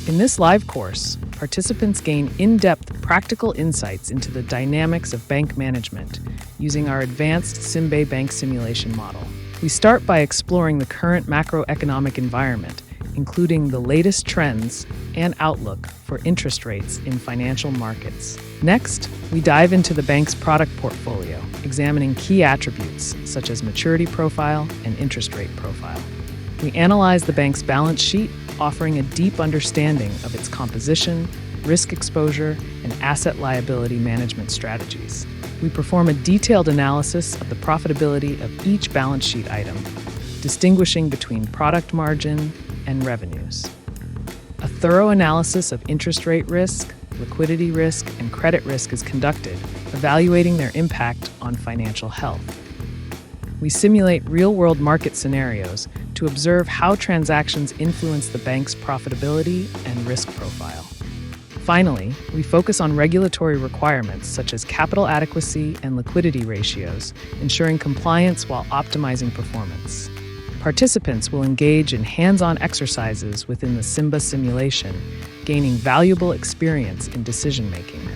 In this live course, participants gain in-depth practical insights into the dynamics of bank management using our advanced SimBa bank simulation model. We start by exploring the current macroeconomic environment, including the latest trends and outlook for interest rates in financial markets. Next, we dive into the bank's product portfolio, examining key attributes such as maturity profile and interest rate profile. We analyze the bank's balance sheet, offering a deep understanding of its composition, risk exposure, and asset liability management strategies. We perform a detailed analysis of the profitability of each balance sheet item, distinguishing between product margin and revenues. A thorough analysis of interest rate risk, liquidity risk, and credit risk is conducted, evaluating their impact on financial health. We simulate real-world market scenarios to observe how transactions influence the bank's profitability and risk profile. Finally, we focus on regulatory requirements such as capital adequacy and liquidity ratios, ensuring compliance while optimizing performance. Participants will engage in hands-on exercises within the SimBa simulation, gaining valuable experience in decision-making.